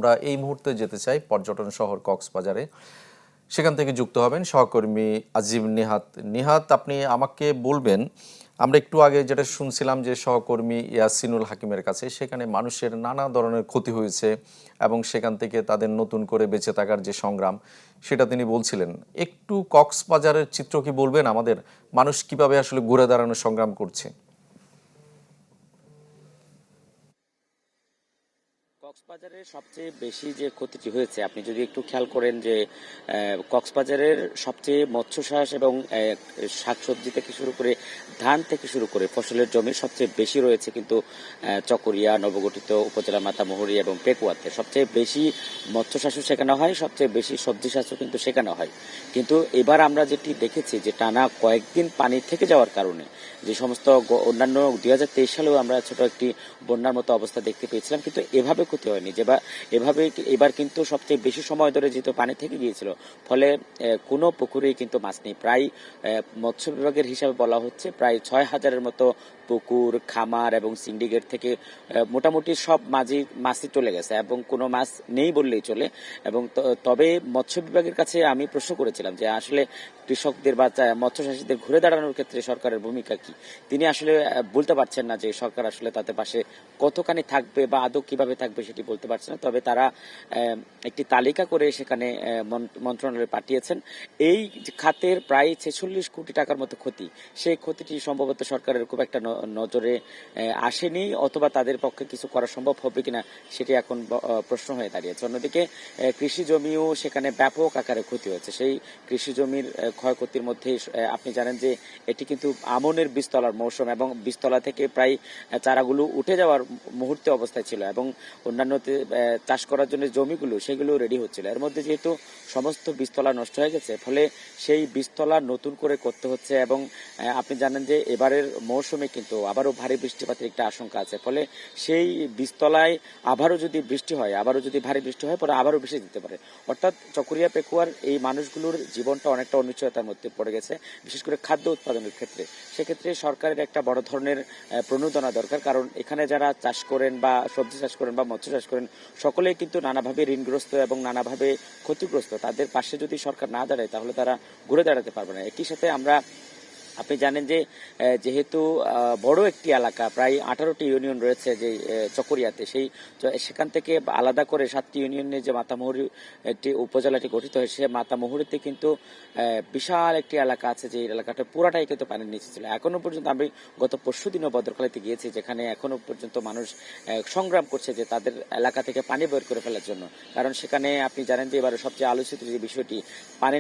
আমরা এই মুহূর্তে যেতে চাই পর্যটন শহর কক্সবাজারে। সেখান থেকে যুক্ত হবেন সহকর্মী আজিম নিহাত। নিহাত, আপনি আমাকে বলবেন, আমরা একটু আগে যেটা শুনছিলাম যে সহকর্মী ইয়াসিনুল হাকিমের কাছে, সেখানে মানুষের নানা ধরনের ক্ষতি হয়েছে এবং সেখান থেকে তাদের নতুন করে বেঁচে থাকার যে সংগ্রাম, সেটা তিনি বলছিলেন। একটু কক্সবাজারের চিত্র কি বলবেন আমাদের, মানুষ কিভাবে আসলে ঘুরে দাঁড়ানোর সংগ্রাম করছে? কক্সবাজারের সবচেয়ে বেশি যে ক্ষতিটি হয়েছে, আপনি যদি একটু খেয়াল করেন যে কক্সবাজারের সবচেয়ে মৎস্য চাষ এবং শাকসবজি থেকে শুরু করে ধান থেকে শুরু করে ফসলের জমি সবচেয়ে বেশি রয়েছে কিন্তু চকরিয়া, নবগঠিত উপজেলা মাতামুহুরী এবং পেকুয়াতে। সবচেয়ে বেশি মৎস্য চাষও সেখানে হয়, সবচেয়ে বেশি সবজি চাষও কিন্তু সেখানে হয়। কিন্তু এবার আমরা যেটি দেখেছি যে টানা কয়েকদিন পানি থেকে যাওয়ার কারণে যে সমস্ত অন্যান্য 2023 সালেও আমরা ছোট একটি বন্যার মতো অবস্থা দেখতে পেয়েছিলাম, কিন্তু এভাবে ক্ষতি হয়নি। যে বা এভাবে এবার কিন্তু সবচেয়ে বেশি সময় ধরে যেহেতু পানি থেকে গিয়েছিল, ফলে কোনো পুকুরেই কিন্তু মাছ নেই। প্রায় মৎস্য বিভাগের হিসাবে বলা হচ্ছে প্রায় 6,000-এর মতো পুকুর, খামার এবং সিন্ডিকেট থেকে মোটামুটি সব মাছই চলে গেছে এবং কোনো মাছ নেই বললেই চলে। এবং তবে মৎস্য বিভাগের কাছে আমি প্রশ্ন করেছিলাম যে আসলে কৃষকদের বা মৎস্য চাষীদের ঘুরে দাঁড়ানোর ক্ষেত্রে সরকারের ভূমিকা কি। তিনি আসলে বলতে পারছেন না যে সরকার আসলে তাদের পাশে কতখানি থাকবে বা আদৌ কিভাবে থাকবে সেটি বলতে পারছে না। তবে তারা একটি তালিকা করে সেখানে মন্ত্রণালয়ে পাঠিয়েছেন। এই খাতের প্রায় 46 কোটি টাকার মতো ক্ষতি, সেই ক্ষতিটি সম্ভবত সরকারের খুব একটা নজরে আসেনি, অথবা তাদের পক্ষে কিছু করা সম্ভব হবে কিনা সেটি এখন প্রশ্ন হয়ে দাঁড়িয়েছে। অন্যদিকে কৃষি জমিও সেখানে ব্যাপক আকারে ক্ষতি হয়েছে। সেই কৃষি জমির ক্ষয়ক্ষতির মধ্যে আপনি জানেন যে এটি কিন্তু আমনের বীজতলার মৌসুম এবং বীজতলা থেকে প্রায় চারাগুলো উঠে যাওয়ার মুহূর্তে অবস্থায় ছিল এবং অন্যান্য চাষ করার জন্য জমিগুলো সেগুলো রেডি হচ্ছিল। এর মধ্যে যেহেতু সমস্ত বীজতলা নষ্ট হয়ে গেছে, ফলে সেই বীজতলা নতুন করে করতে হচ্ছে এবং আপনি জানেন যে এবারের মৌসুমে কিন্তু আবারও ভারী বৃষ্টিপাতের একটা আশঙ্কা আছে। ফলে সেই বীজতলায় আবারও যদি বৃষ্টি হয়, আবারও যদি ভারী বৃষ্টি হয়, পরে আবারও বেশি দিতে পারে। অর্থাৎ চকরিয়া পেকুয়ার এই মানুষগুলোর জীবনটা অনেকটা অনিশ্চয়তার মধ্যে পড়ে গেছে, বিশেষ করে খাদ্য উৎপাদনের ক্ষেত্রে। সেক্ষেত্রে সরকারের একটা বড় ধরনের প্রণোদনা দরকার, কারণ এখানে যারা চাষ করেন বা সবজি চাষ করেন বা মৎস্য চাষ করেন, সকলেই কিন্তু নানাভাবে ঋণগ্রস্ত এবং নানাভাবে ক্ষতিগ্রস্ত। তাদের পাশে যদি সরকার না দাঁড়ায় তাহলে তারা ঘুরে দাঁড়াতে পারবে না। একই সাথে আপনি জানেন যে যেহেতু বড় একটি এলাকা, প্রায় 18টি ইউনিয়ন রয়েছে যে চকরিয়াতে, সেখান থেকে আলাদা করে 7টি ইউনিয়নের যে মাতামুহুরী একটি উপজেলাটি গঠিত হয়েছে, মাতামুহুরীতে কিন্তু বিশাল একটি এলাকা আছে, যে এলাকাটা পুরাটাই কিন্তু পানির নিচে ছিল। এখনো পর্যন্ত আমি গত পরশুদিনও বদরখালীতে গিয়েছি, যেখানে এখনো পর্যন্ত মানুষ সংগ্রাম করছে যে তাদের এলাকা থেকে পানি বের করে ফেলার জন্য। কারণ সেখানে আপনি জানেন যে এবারে সবচেয়ে আলোচিত যে বিষয়টি, পানি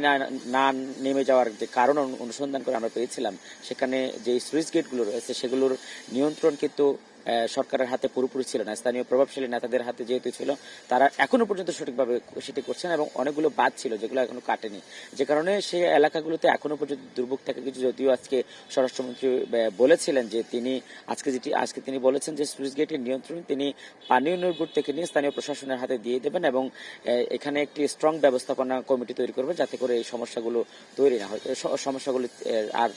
না নেমে যাওয়ার যে কারণ অনুসন্ধান করে আমরা পেয়েছিলাম, সেখানে যে সুইচ গেটগুলো রয়েছে সেগুলোর নিয়ন্ত্রণ কিন্তু সরকারের হাতে পুরোপুরি ছিল না। স্থানীয় প্রভাবশালী নেতাদের হাতে যেহেতু ছিল, তারা এখনো পর্যন্ত সঠিকভাবে সেটি করছেন এবং অনেকগুলো বাদ ছিল যেগুলো এখনো কাটেনি, যে কারণে সেই এলাকাগুলোতে এখনো পর্যন্ত দুর্ভোগ থাকে কিছু। যদিও আজকে স্বরাষ্ট্রমন্ত্রী বলেছিলেন যে আজকে তিনি বলেছেন যে সুইচ গেটের নিয়ন্ত্রণ তিনি পানি উন্নয়ন বোর্ড থেকে নিয়ে স্থানীয় প্রশাসনের হাতে দিয়ে দেবেন এবং এখানে একটি স্ট্রং ব্যবস্থাপনা কমিটি তৈরি করবেন, যাতে করে এই সমস্যাগুলো তৈরি না হয়, সমস্যাগুলো আর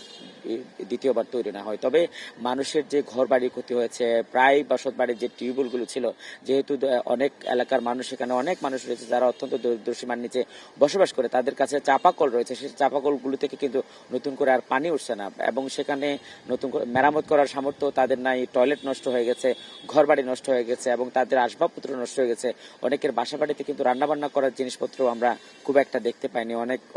দ্বিতীয়বার তৈরি না হয়। তবে মানুষের যে ঘর বাড়ির ক্ষতি হয়েছে, প্রায় বসত বাড়ির যে টিউবওয়েলগুলো ছিল, যেহেতু অনেক এলাকার মানুষ, সেখানে অনেক মানুষ রয়েছে যারা অত্যন্ত দরিদ্রসীমার নিচে বসবাস করে, তাদের কাছে চাপাকল রয়েছে, সেই চাপাকলগুলো থেকে কিন্তু নতুন করে আর পানি উঠছে না এবং সেখানে নতুন করে মেরামত করার সামর্থ্য তাদের নাই। টয়লেট নষ্ট হয়ে গেছে, ঘর বাড়ি নষ্ট হয়ে গেছে এবং তাদের আসবাবপত্র নষ্ট হয়ে গেছে। অনেকের বাসা বাড়িতে কিন্তু রান্নাবান্না করার জিনিসপত্র আমরা খুব একটা দেখতে পাইনি।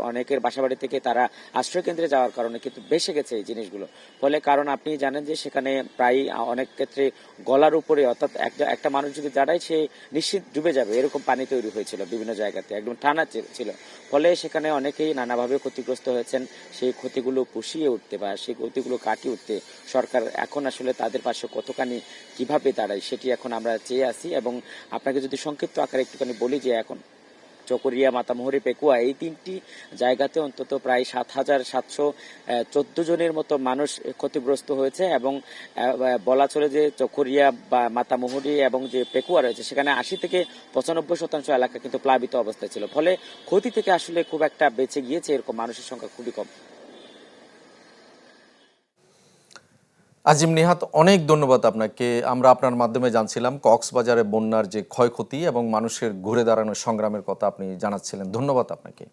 অনেকের বাসা বাড়ি থেকে তারা আশ্রয় কেন্দ্রে যাওয়ার কারণে কিন্তু বেসে গেছে এই জিনিসগুলো। ফলে কারণ আপনি জানেন যে সেখানে প্রায় অনেক ক্ষেত্রে গলার উপরে, অর্থাৎ একটা মানুষ যদি দাঁড়ায় সে নিশ্চিত ডুবে যাবে, এরকম পানি তৈরি হয়েছিল বিভিন্ন জায়গাতে, একদম টানা ছিল। ফলে সেখানে অনেকেই নানাভাবে ক্ষতিগ্রস্ত হয়েছেন। সেই ক্ষতিগুলো পুষিয়ে উঠতে বা সেই ক্ষতিগুলো কাটিয়ে উঠতে সরকার এখন আসলে তাদের পাশে কতখানি কিভাবে দাঁড়ায় সেটি এখন আমরা চেয়ে আসি। এবং আপনাকে যদি সংক্ষিপ্ত আকারে একটুখানি বলি যে এখন চকরিয়া, মাতামুহুরী, পেকুয়া এই তিনটি জায়গাতে অন্তত প্রায় 7,714 জনের মতো মানুষ ক্ষতিগ্রস্ত হয়েছে এবং বলা চলে যে চকরিয়া বা মাতামুহুরী এবং যে পেকুয়া রয়েছে সেখানে 80-95% এলাকা কিন্তু প্লাবিত অবস্থায় ছিল। ফলে ক্ষতি থেকে আসলে খুব একটা বেঁচে গিয়েছে এরকম মানুষের সংখ্যা খুবই কম। আজিম নিহাত, অনেক ধন্যবাদ আপনাকে। আমরা আপনার মাধ্যমে জানছিলাম কক্সবাজারে বন্যার যে ক্ষয়ক্ষতি এবং মানুষের ঘুরে দাঁড়ানোর সংগ্রামের কথা আপনি জানাচ্ছিলেন। ধন্যবাদ আপনাকে।